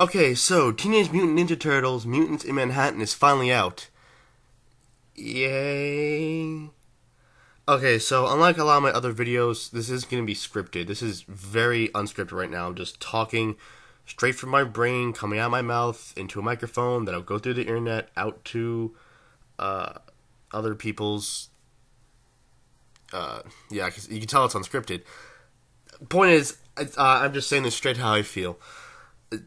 Okay, so Teenage Mutant Ninja Turtles Mutants in Manhattan is finally out. Yay. Okay, so unlike a lot of my other videos, this is going to be scripted. This is very unscripted right now. I'm just talking straight from my brain, coming out of my mouth, into a microphone that'll go through the internet, out to uh, other people's. Yeah, 'cause you can tell it's unscripted. Point is, I'm just saying this straight how I feel.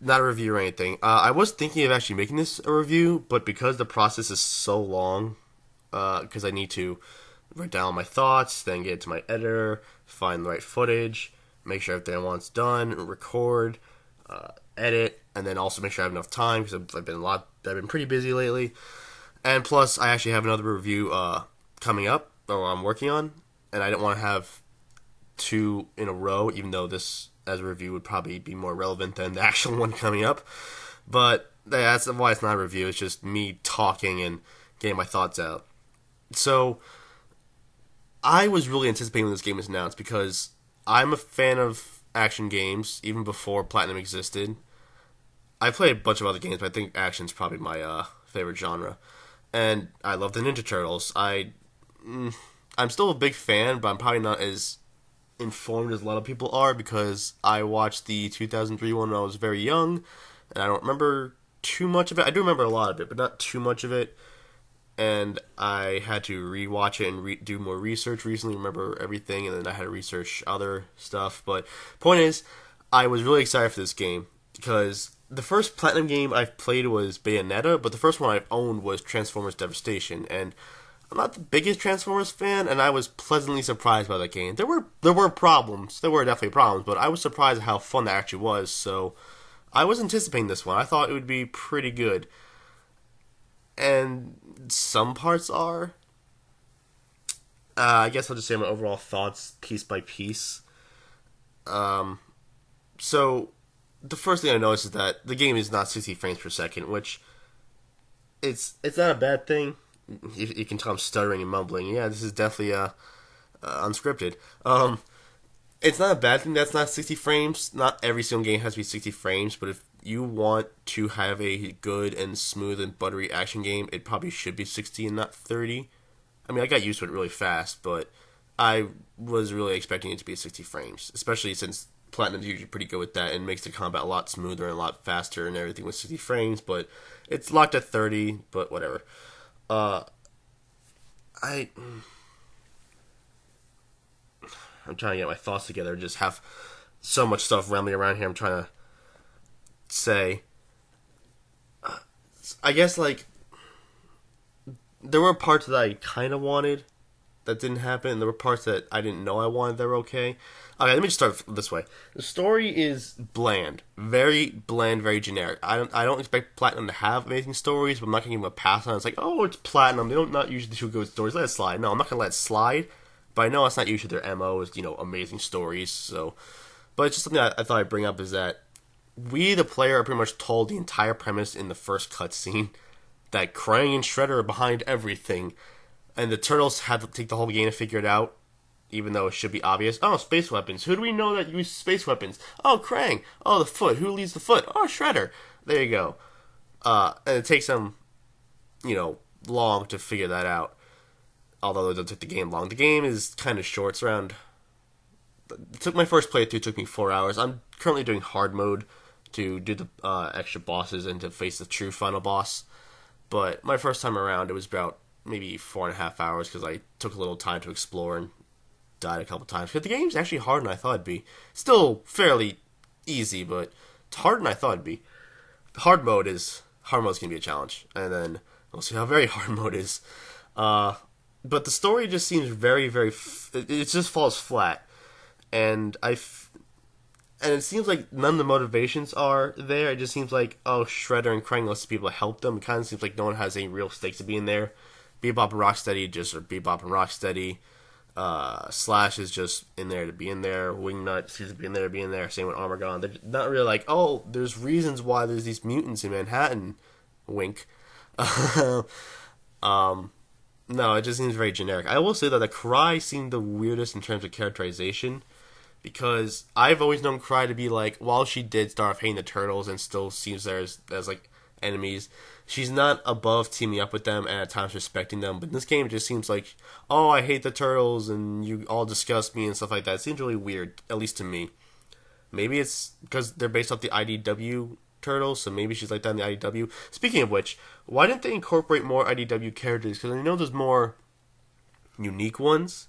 Not a review or anything. I was thinking of actually making this a review, but because the process is so long, because I need to write down my thoughts, then get it to my editor, find the right footage, make sure everything I want's done, record, edit, and then also make sure I have enough time because I've been pretty busy lately, and plus I actually have another review coming up, or I'm working on, and I don't want to have two in a row, even though this as a review would probably be more relevant than the actual one coming up. But that's why it's not a review. It's just me talking and getting my thoughts out. So I was really anticipating when this game was announced because I'm a fan of action games even before Platinum existed. I played a bunch of other games, but I think action's probably my favorite genre. And I love the Ninja Turtles. I'm still a big fan, but I'm probably not as informed as a lot of people are because I watched the 2003 one when I was very young, and I don't remember too much of it. I do remember a lot of it, but not too much of it. And I had to rewatch it and do more research recently, remember everything, and then I had to research other stuff. But point is, I was really excited for this game because the first Platinum game I've played was Bayonetta, but the first one I've owned was Transformers Devastation, and I'm not the biggest Transformers fan, and I was pleasantly surprised by that game. There were problems. There were definitely problems, but I was surprised at how fun that actually was. So I was anticipating this one. I thought it would be pretty good, and some parts are. I guess I'll just say my overall thoughts piece by piece. So the first thing I noticed is that the game is not 60 frames per second, which it's not a bad thing. You can tell I'm stuttering and mumbling. Yeah, this is definitely unscripted. It's not a bad thing that's not 60 frames. Not every single game has to be 60 frames, but if you want to have a good and smooth and buttery action game, it probably should be 60 and not 30. I mean, I got used to it really fast, but I was really expecting it to be 60 frames, especially since Platinum's usually pretty good with that and makes the combat a lot smoother and a lot faster and everything with 60 frames, but it's locked at 30, but whatever. I I'm trying to get my thoughts together. Just have so much stuff rambling around here. I'm trying to say. I guess like there were parts that I kind of wanted that didn't happen, and there were parts that I didn't know I wanted that were okay. Okay, let me just start this way. The story is bland, very generic. I don't expect Platinum to have amazing stories, but I'm not gonna give them a pass on it. It's like, oh, it's Platinum. They don't not usually do good stories. Let it slide. No, I'm not gonna let it slide. But I know it's not usually their MO is amazing stories. So, but it's just something I thought I'd bring up is that we, the player, are pretty much told the entire premise in the first cutscene that Krang and Shredder are behind everything, and the Turtles have to take the whole game to figure it out, even though it should be obvious. Oh, space weapons. Who do we know that uses space weapons? Oh, Krang. Oh, the Foot. Who leads the Foot? Oh, Shredder. There you go. And it takes them, long to figure that out. Although it doesn't take the game long. The game is kind of short. It's around... It took my first playthrough. It took me 4 hours. I'm currently doing hard mode to do the extra bosses and to face the true final boss. But my first time around, it was about maybe 4.5 hours because I took a little time to explore and died a couple times. Because the game's actually harder than I thought it'd be. Still fairly easy, but it's harder than I thought it'd be. Hard mode's gonna be a challenge, and then we'll see how very hard mode is. But the story just seems very, very. It just falls flat, and and it seems like none of the motivations are there. It just seems like, oh, Shredder and Krang lets people help them. It kind of seems like no one has any real stakes to be in there. Bebop and Rocksteady just are Bebop and Rocksteady. Slash is just in there to be in there. Wingnut seems to be in there to be in there. Same with Armagon. They're not really like, oh, there's reasons why there's these mutants in Manhattan. Wink. No, it just seems very generic. I will say that the Cry seemed the weirdest in terms of characterization. because I've always known Cry to be like, while she did start off hating the turtles and still sees there as like enemies, she's not above teaming up with them and at times respecting them. But in this game, it just seems like, oh, I hate the turtles and you all disgust me and stuff like that. It seems really weird, at least to me. Maybe it's because they're based off the IDW turtles, so maybe she's like that in the IDW. Speaking of which, why didn't they incorporate more IDW characters? Because I know there's more unique ones.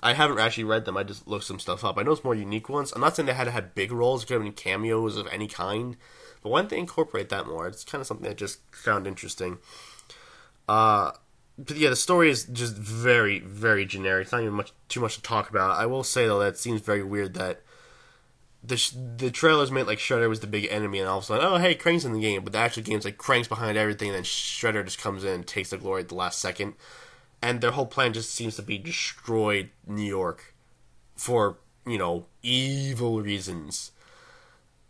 I haven't actually read them. I just looked some stuff up. I know it's more unique ones. I'm not saying they had to have big roles, could have any cameos of any kind. But why didn't they incorporate that more? It's kind of something I just found interesting. But yeah, the story is just very, very generic. It's not even too much to talk about. I will say, though, that it seems very weird that the trailers made like Shredder was the big enemy, and all of a sudden, oh, hey, Krang's in the game. But the actual game's like Krang's behind everything, and then Shredder just comes in and takes the glory at the last second. And their whole plan just seems to be destroy New York for, evil reasons.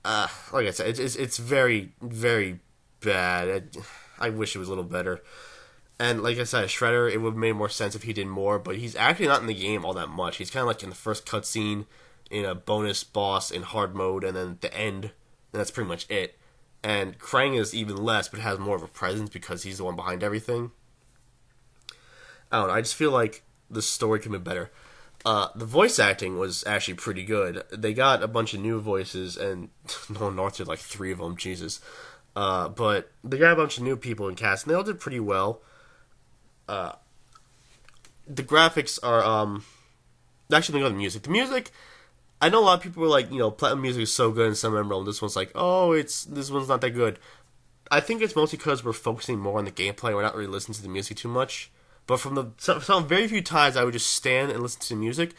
Like I said, it's very, very bad. I wish it was a little better. And like I said, Shredder, it would have made more sense if he did more, but he's actually not in the game all that much. He's kind of like in the first cutscene, in a bonus boss in hard mode, and then at the end, and that's pretty much it. And Krang is even less, but has more of a presence because he's the one behind everything. I don't know, I just feel like the story could be better. The voice acting was actually pretty good. They got a bunch of new voices, and Nolan North did like 3 of them, Jesus. But they got a bunch of new people in cast, and they all did pretty well. The graphics are, actually, let me go to the music. The music, I know a lot of people were like, Platinum music is so good in some Emerald, and this one's like, oh, this one's not that good. I think it's mostly because we're focusing more on the gameplay, we're not really listening to the music too much. But from some very few times I would just stand and listen to the music,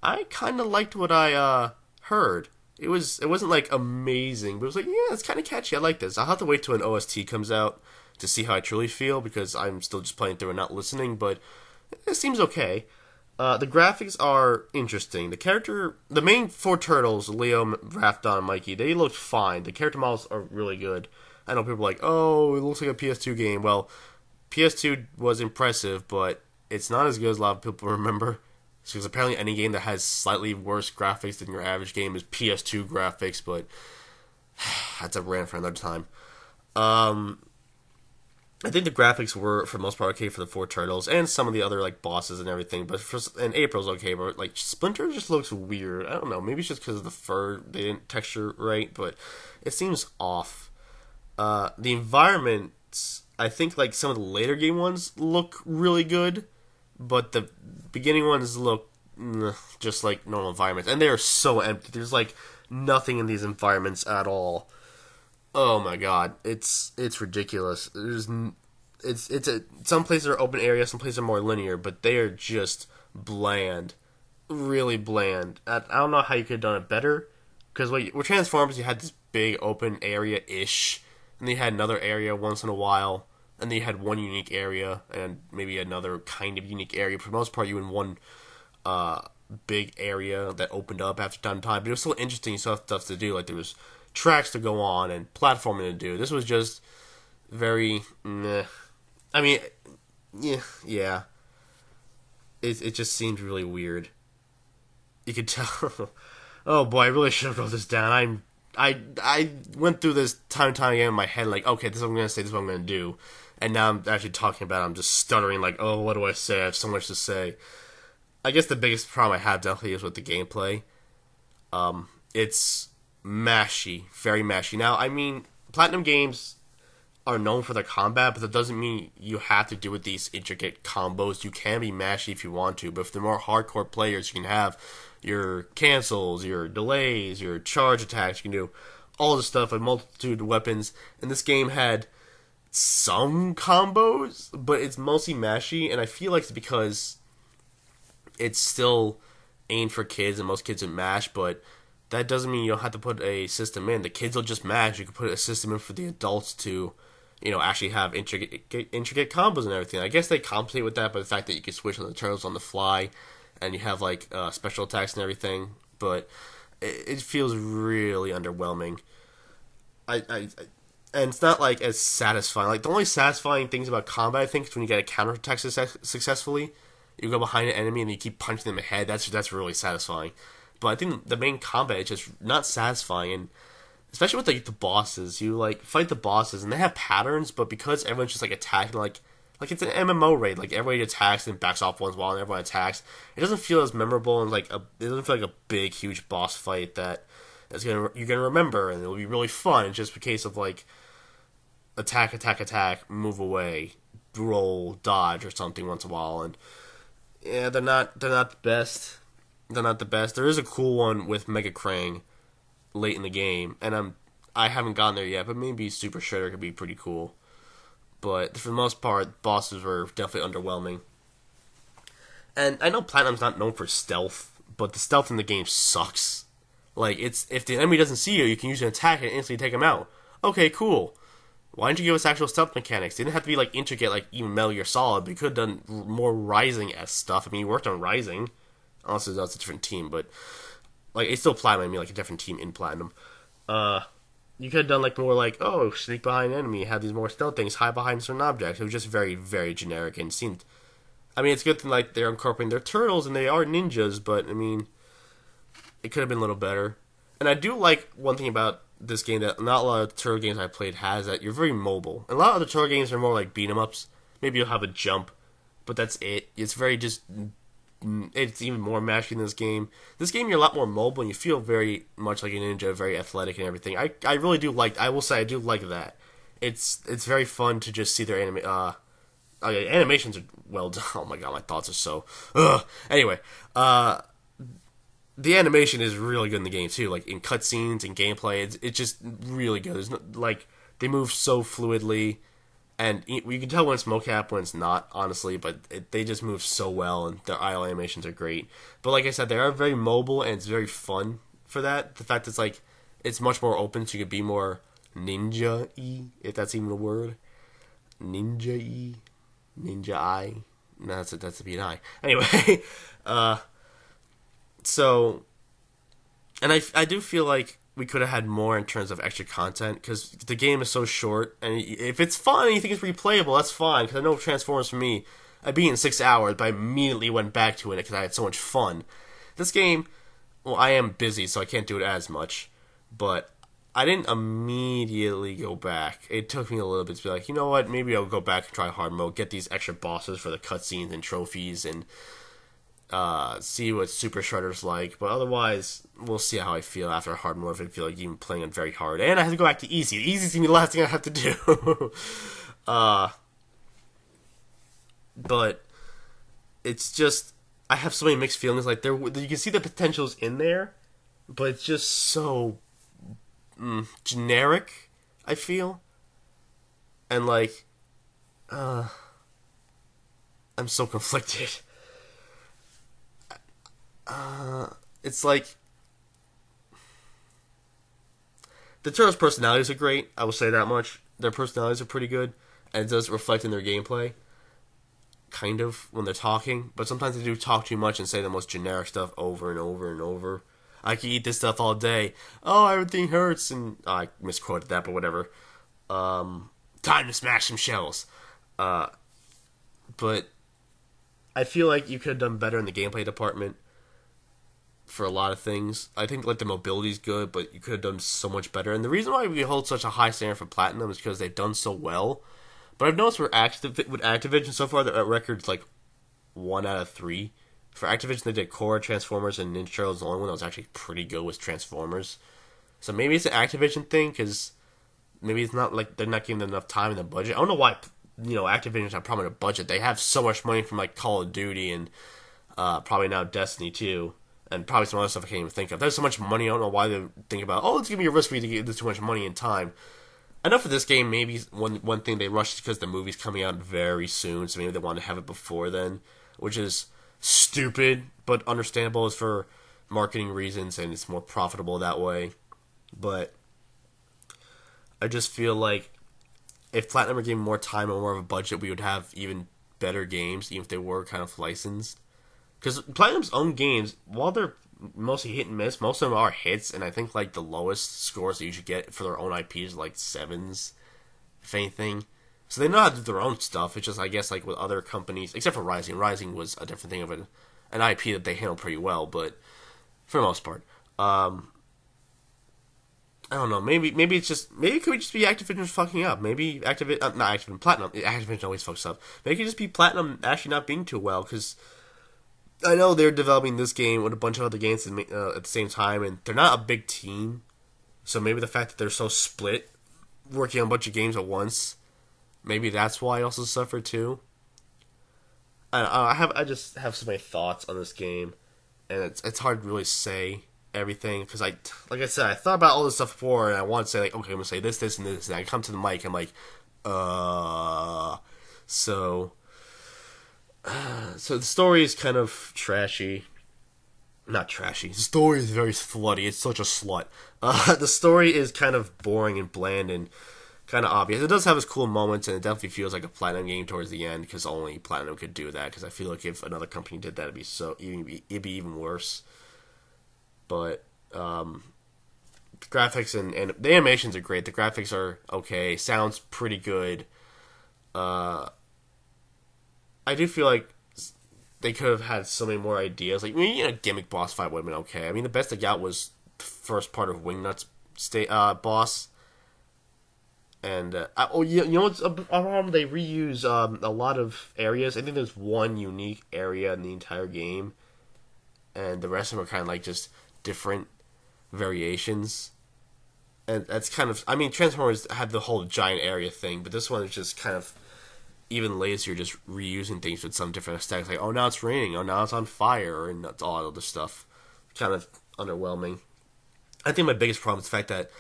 I kind of liked what I heard. It wasn't like amazing, but it was like, yeah, it's kind of catchy. I like this. I'll have to wait till an OST comes out to see how I truly feel, because I'm still just playing through and not listening. But it seems okay. The graphics are interesting. The main 4 turtles, Leo, Raphdon, and Mikey, they looked fine. The character models are really good. I know people are like, oh, it looks like a PS2 game. Well, PS2 was impressive, but it's not as good as a lot of people remember. Because apparently any game that has slightly worse graphics than your average game is PS2 graphics, but that's a rant for another time. I think the graphics were, for the most part, okay for the 4 turtles, and some of the other like bosses and everything, and April's okay, but like Splinter just looks weird. I don't know, maybe it's just because of the fur, they didn't texture right, but it seems off. The environments, I think like some of the later game ones look really good, but the beginning ones look just like normal environments, and they are so empty. There's like nothing in these environments at all. Oh my god, it's ridiculous. Some places are open area, some places are more linear, but they are just bland, really bland. I don't know how you could have done it better, because with Transformers you had this big open area ish, and then you had another area once in a while. And then you had one unique area and maybe another kind of unique area. For the most part, you in one big area that opened up after time to time. But it was still interesting stuff to do. Like there was tracks to go on and platforming to do. This was just very meh. I mean, yeah. It just seemed really weird. You could tell. Oh boy, I really should have wrote this down. I went through this time and time again in my head, like, okay, this is what I'm going to say, this is what I'm going to do. And now I'm actually talking about it, I'm just stuttering, like, oh, what do I say? I have so much to say. I guess the biggest problem I have definitely is with the gameplay. It's mashy, very mashy. Now, I mean, Platinum games are known for their combat, but that doesn't mean you have to do with these intricate combos. You can be mashy if you want to, but if they're more hardcore players, you can have your cancels, your delays, your charge attacks. You can do all this stuff, a multitude of weapons. And this game had some combos, but it's mostly mashy, and I feel like it's because it's still aimed for kids, and most kids would mash, but that doesn't mean you don't have to put a system in. The kids will just mash. You can put a system in for the adults to, actually have intricate combos and everything. I guess they compensate with that by the fact that you can switch on the turtles on the fly, and you have like special attacks and everything. But it feels really underwhelming. And it's not like as satisfying. Like the only satisfying things about combat, I think, is when you get a counterattack successfully. You go behind an enemy and you keep punching them in the head. That's really satisfying. but I think the main combat is just not satisfying, and especially with like the bosses, you like fight the bosses and they have patterns, but because everyone's just like attacking like it's an MMO raid, like everybody attacks and backs off once while everyone attacks. It doesn't feel as memorable and it doesn't feel like a big huge boss fight that you're gonna remember and it'll be really fun. It's just a case of like attack, attack, attack, move away, roll, dodge or something once in a while, and yeah, they're not the best. They're not the best. There is a cool one with Mega Krang late in the game, and I haven't gotten there yet, but maybe Super Shredder could be pretty cool. But for the most part, bosses were definitely underwhelming. And I know Platinum's not known for stealth, but the stealth in the game sucks. Like, it's if the enemy doesn't see you, you can use an attack and instantly take him out. Okay, cool. Why didn't you give us actual stealth mechanics? It didn't have to be like intricate, like even Metal Gear Solid, but you could have done more Rising-esque stuff. I mean, you worked on Rising. Honestly, that's a different team, but like it's still Platinum. I mean, like a different team in Platinum. You could have done like more like, oh, sneak behind an enemy, have these more stealth things, hide behind certain objects. It was just very, very generic and seemed. I mean, it's good that like they're incorporating their turtles and they are ninjas, but I mean, it could have been a little better. And I do like one thing about this game that not a lot of turtle games I played has, that you're very mobile. And a lot of other turtle games are more like beat 'em ups. Maybe you'll have a jump, but that's it. It's very just. It's even more mashy in this game. This game, you're a lot more mobile, and you feel very much like a ninja, very athletic and everything. I really do like. I will say I do like that. It's very fun to just see their animations are well done. Oh my god, my thoughts are so. Anyway, the animation is really good in the game too. Like in cutscenes and gameplay, it's just really good. There's no, like they move so fluidly. And you can tell when it's mocap, when it's not, honestly, but they just move so well, and their idle animations are great. But like I said, they are very mobile, and it's very fun for that. The fact it's it's much more open, so you could be more ninja-y, if that's even a word. Ninja-y. Ninja-I. No, that's a B&I. Anyway, so, and I do feel like we could have had more in terms of extra content, because the game is so short, and if it's fun and you think it's replayable, that's fine, because I know Transformers for me, I beat it in 6 hours, but I immediately went back to it because I had so much fun. This game, well, I am busy, so I can't do it as much, but I didn't immediately go back. It took me a little bit to be like, you know what, maybe I'll go back and try hard mode, get these extra bosses for the cutscenes and trophies, and see what Super Shredder's like, but otherwise, we'll see how I feel after hard mode, if I feel like even playing it very hard. And I have to go back to easy. The easy's gonna be the last thing I have to do. But it's just, I have so many mixed feelings. Like, you can see the potential's in there, but it's just so generic, I feel. And like, I'm so conflicted. It's like the Turtles' personalities are great. I will say that much. Their personalities are pretty good, and it does reflect in their gameplay, kind of, when they're talking. But sometimes they do talk too much and say the most generic stuff over and over and over. I can eat this stuff all day. Oh, everything hurts, and I misquoted that, but whatever. Time to smash some shells. But I feel like you could have done better in the gameplay department for a lot of things. I think like the mobility's good, but you could have done so much better. And the reason why we hold such a high standard for Platinum is because they've done so well. But I've noticed with Activision so far, the record's like 1 out of 3. For Activision, they did Korra, Transformers, and Ninja Turtles. The only one that was actually pretty good was Transformers. So maybe it's an Activision thing, because maybe it's not like they're not giving them enough time in the budget. I don't know why, Activision's have probably a budget. They have so much money from like Call of Duty and probably now Destiny 2. And probably some other stuff I can't even think of. There's so much money, I don't know why they think about, it's going to be a risk for you to give this too much money and time. I know for this game, maybe one thing they rushed because the movie's coming out very soon, so maybe they want to have it before then, which is stupid, but understandable. Is for marketing reasons, and it's more profitable that way. But I just feel like if Platinum were given more time and more of a budget, we would have even better games, even if they were kind of licensed. Because Platinum's own games, while they're mostly hit and miss, most of them are hits, and I think like the lowest scores that you should get for their own IPs like 7s, if anything. So they know how to do their own stuff. It's just, I guess, like with other companies, except for Rising. Rising was a different thing of an IP that they handled pretty well, but for the most part. I don't know. Maybe it's just maybe it could just be Activision fucking up. Maybe Activision, not Activision, Platinum. Activision always fucks up. Maybe it could just be Platinum actually not being too well because I know they're developing this game with a bunch of other games at the same time, and they're not a big team. So maybe the fact that they're so split, working on a bunch of games at once, maybe that's why I also suffer too. I just have so many thoughts on this game, and it's hard to really say everything because like I said, I thought about all this stuff before, and I want to say like, okay, I'm gonna say this, and this, and I come to the mic, I'm like, so the story is kind of trashy. Not trashy. The story is very slutty. It's such a slut. The story is kind of boring and bland and kind of obvious. It does have its cool moments, and it definitely feels like a Platinum game towards the end because only Platinum could do that. Because I feel like if another company did that, it'd be even worse. But graphics and the animations are great. The graphics are okay. Sounds pretty good. I do feel like they could have had so many more ideas. Like, maybe a gimmick boss fight would have been okay. I mean, the best they got was the first part of Wingnut's boss. And, you know what's a problem? They reuse a lot of areas. I think there's one unique area in the entire game. And the rest of them are kind of like just different variations. And that's kind of... I mean, Transformers had the whole giant area thing, but this one is just kind of even lazier, just reusing things with some different aesthetics. Like, oh, now it's raining. Oh, now it's on fire. And that's all that other stuff. Kind of underwhelming. I think my biggest problem is the fact that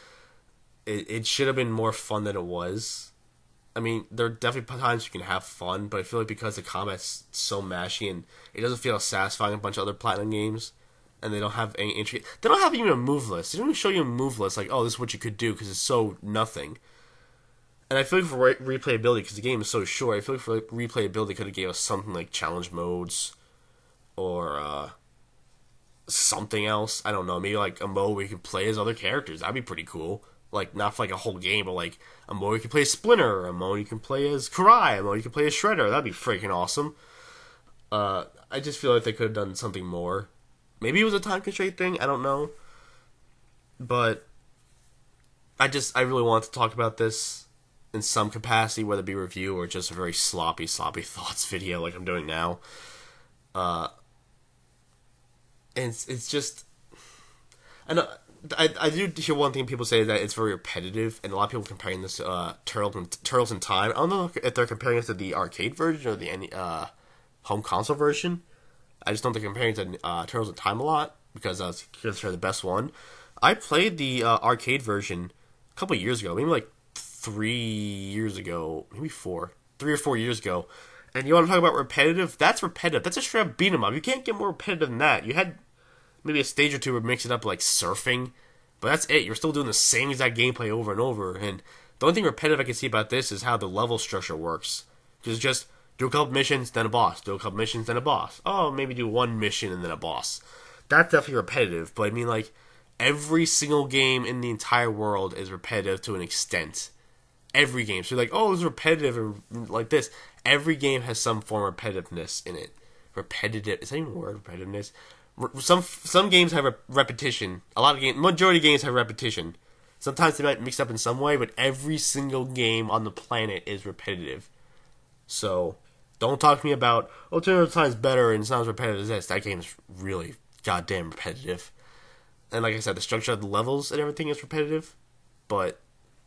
it should have been more fun than it was. I mean, there are definitely times you can have fun, but I feel like because the combat's so mashy and it doesn't feel as satisfying as a bunch of other Platinum games, and they don't have any entry... They don't have even a move list. They don't even show you a move list like, oh, this is what you could do, because it's so nothing. And I feel like for replayability, because the game is so short, I feel like for replayability, they could have gave us something like challenge modes, or something else. I don't know, maybe like a mode where you can play as other characters. That'd be pretty cool. Like, not for like a whole game, but like a mode you can play as Splinter, a mode you can play as Karai, a mode you can play as Shredder. That'd be freaking awesome. I just feel like they could have done something more. Maybe it was a time constraint thing, I don't know. But I really want to talk about this in some capacity, whether it be review or just a very sloppy thoughts video like I'm doing now. And it's just... I do hear one thing people say, that it's very repetitive, and a lot of people comparing this to Turtles in Time. I don't know if they're comparing it to the arcade version or the home console version. I just don't think they're comparing it to Turtles in Time a lot, because that's considered the best one. I played the arcade version a couple years ago, maybe like 3 years ago, maybe 3 or 4 years ago. And you want to talk about repetitive? That's repetitive. That's a straight up beat 'em up. You can't get more repetitive than that. You had maybe a stage or two would mix it up like surfing, but that's it. You're still doing the same exact gameplay over and over. And the only thing repetitive I can see about this is how the level structure works. Because just do a couple missions, then a boss. Do a couple missions, then a boss. Oh, maybe do one mission and then a boss. That's definitely repetitive. But I mean, like, every single game in the entire world is repetitive to an extent. Every game. So you're like, oh, it's repetitive or like this. Every game has some form of repetitiveness in it. Repetitive. Is that even a word? Repetitiveness? Some games have repetition. Majority of games have repetition. Sometimes they might mix up in some way, but every single game on the planet is repetitive. So don't talk to me about, oh, Turtles in Time is better and it's not as repetitive as this. That game is really goddamn repetitive. And like I said, the structure of the levels and everything is repetitive. But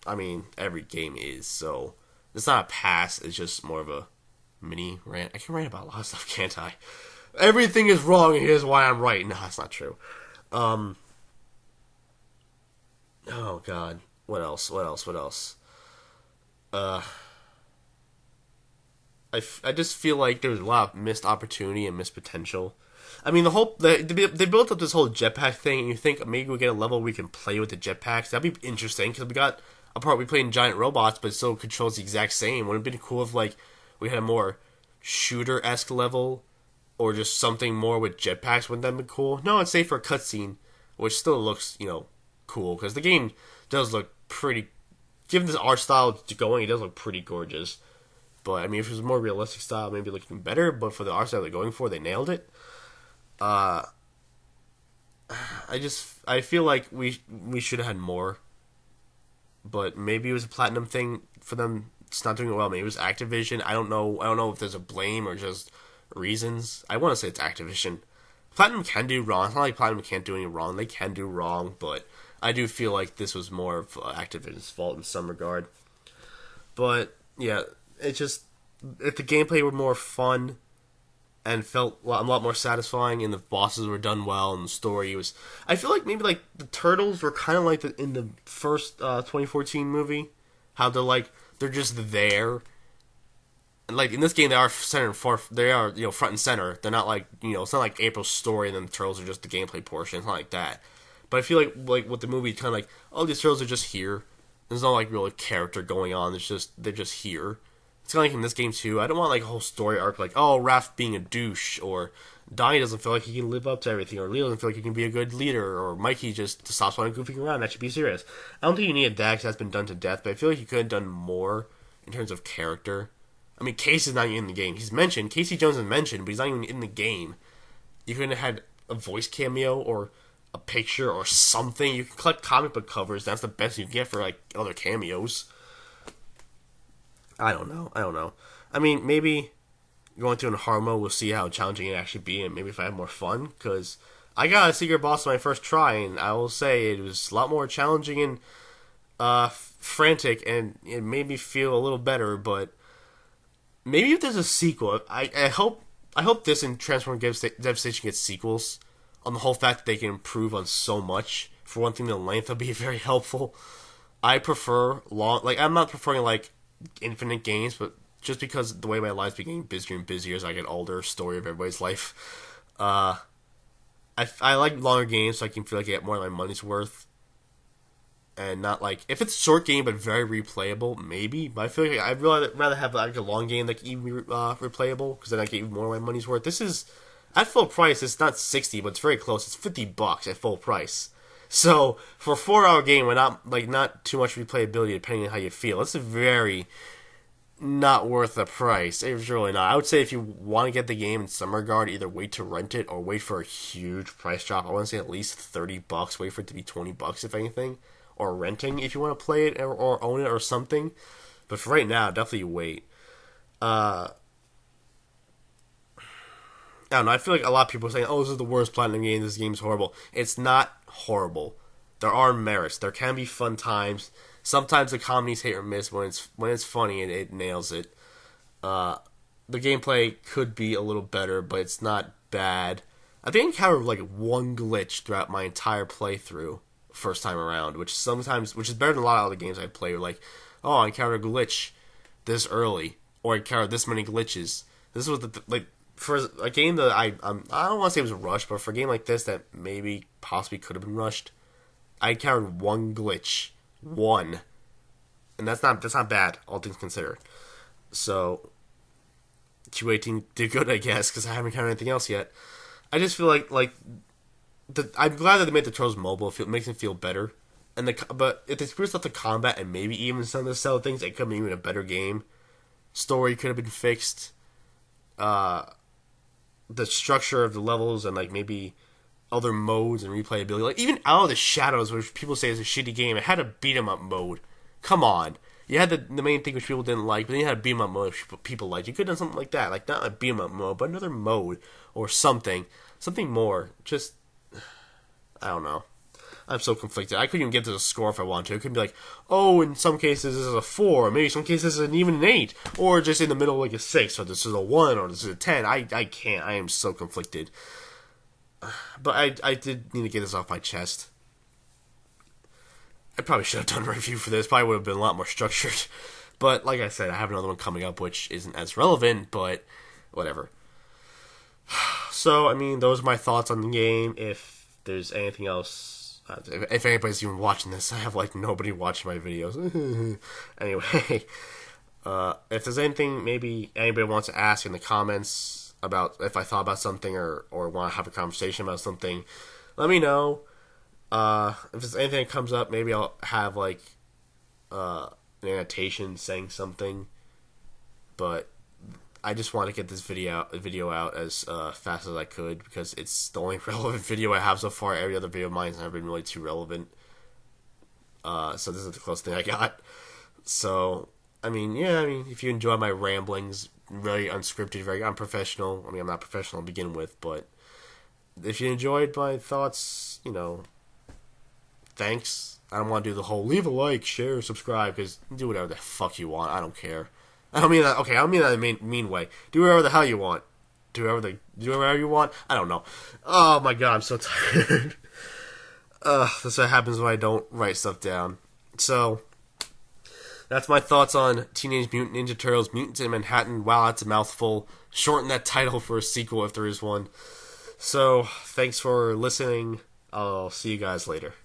I mean, every game is. So it's not a pass. It's just more of a mini rant. I can rant about a lot of stuff, can't I? Everything is wrong, and here's why I'm right. No, that's not true. Oh, God. What else? I just feel like there's a lot of missed opportunity and missed potential. I mean, they built up this whole jetpack thing, and you think maybe we'll get a level we can play with the jetpacks. That'd be interesting, because we got a part we played in giant robots, but it still controls the exact same. Wouldn't it have been cool if, like, we had a more shooter-esque level, or just something more with jetpacks? Wouldn't that have been cool? No, it's safe for a cutscene, which still looks, cool, because the game does look pretty... Given this art style going, it does look pretty gorgeous. But, I mean, if it was a more realistic style, maybe it looked even better, but for the art style they're going for, they nailed it. I feel like we should have had more, but maybe it was a platinum thing for them. It's not doing it well. Maybe it was Activision. I don't know. I don't know if there's a blame or just reasons. I want to say it's Activision. Platinum can do wrong. It's not like Platinum can't do any wrong. They can do wrong, but I do feel like this was more of Activision's fault in some regard. But yeah, it just if the gameplay were more fun and felt a lot more satisfying, and the bosses were done well, and the story was. I feel like maybe like the turtles were kind of like in the first 2014 movie, how they're just there. And like in this game, they are center and far. They are front and center. They're not like it's not like April's story, and then the turtles are just the gameplay portion. It's not like that. But I feel like with the movie, kind of like these turtles are just here. There's no like real character going on. They're just here. It's kind of like in this game too. I don't want like a whole story arc like Raph being a douche, or Donnie doesn't feel like he can live up to everything, or Leo doesn't feel like he can be a good leader, or Mikey just stops wanting goofing around. That should be serious. I don't think you need that because that's been done to death. But I feel like you could have done more in terms of character. I mean, Casey's not even in the game. He's mentioned. Casey Jones is mentioned, but he's not even in the game. You could have had a voice cameo or a picture or something. You can collect comic book covers. That's the best you can get for like other cameos. I don't know. I mean, maybe going through in hard mode, we'll see how challenging it actually be, and maybe if I have more fun. Because I got a secret boss on my first try, and I will say it was a lot more challenging and frantic, and it made me feel a little better. But maybe if there's a sequel, I hope this and Transform Devastation gets sequels. On the whole fact that they can improve on so much. For one thing, the length will be very helpful. I prefer long. Like I'm not preferring like infinite games, but just because the way my life's becoming busier and busier as I get older, story of everybody's life. I like longer games so I can feel like I get more of my money's worth. And not like if it's a short game but very replayable, maybe. But I feel like I'd rather have like a long game that can even be replayable because then I get even more of my money's worth. This is at full price. It's not 60, but it's very close. It's $50 at full price. So for a 4-hour game, with not too much replayability, depending on how you feel, it's a very not worth the price. It's really not. I would say if you want to get the game in some regard, either wait to rent it or wait for a huge price drop. I want to say at least $30. Wait for it to be $20 if anything, or renting if you want to play it or own it or something. But for right now, definitely wait. I don't know. I feel like a lot of people are saying, "Oh, this is the worst Platinum game. This game's horrible." It's not horrible. There are merits. There can be fun times. Sometimes the comedy's hit or miss. When it's funny, it nails it. The gameplay could be a little better, but it's not bad. I think I encountered like one glitch throughout my entire playthrough first time around, which is better than a lot of other games I play. Where like, oh, I encountered a glitch this early, or I encountered this many glitches. This was for a game that I don't want to say it was a rush, but for a game like this that maybe possibly could have been rushed, I encountered one glitch. One. And that's not bad, all things considered. So, Q18 did good, I guess, because I haven't encountered anything else yet. I just feel like I'm glad that they made the Turtles mobile. It makes them feel better. But if they spruced up the combat and maybe even some of the sell things, it could be even a better game. Story could have been fixed. The structure of the levels and like maybe other modes and replayability. Like even Out of the Shadows, which people say is a shitty game, it had a beat 'em up mode. Come on. You had the main thing which people didn't like, but then you had a beat 'em up mode which people liked. You could have done something like that. Like not a beat 'em up mode, but another mode or something. Something more. Just I don't know. I'm so conflicted. I couldn't even get to the score if I wanted to. It could be like, oh, in some cases this is a 4, or maybe some cases it's even an 8, or just in the middle like a 6, or this is a 1, or this is a 10. I can't. I am so conflicted. But I did need to get this off my chest. I probably should have done a review for this. Probably would have been a lot more structured. But like I said, I have another one coming up which isn't as relevant, but whatever. So, I mean, those are my thoughts on the game. If there's anything else, if anybody's even watching this, I have like nobody watching my videos. Anyway, if there's anything maybe anybody wants to ask in the comments about if I thought about something or want to have a conversation about something, let me know. If there's anything that comes up, maybe I'll have like an annotation saying something. But I just want to get this video out as fast as I could because it's the only relevant video I have so far. Every other video of mine has never been really too relevant. So this is the closest thing I got. So, I mean, if you enjoy my ramblings, very unscripted, very unprofessional. I mean, I'm not professional to begin with, but if you enjoyed my thoughts, thanks. I don't want to do the whole leave a like, share, subscribe, because do whatever the fuck you want. I don't care. I don't mean that. Okay, I don't mean that in a mean way. Do whatever the hell you want. Do whatever you want. I don't know. Oh my god, I'm so tired. That's what happens when I don't write stuff down. So that's my thoughts on Teenage Mutant Ninja Turtles: Mutants in Manhattan. Wow, that's a mouthful. Shorten that title for a sequel if there is one. So thanks for listening. I'll see you guys later.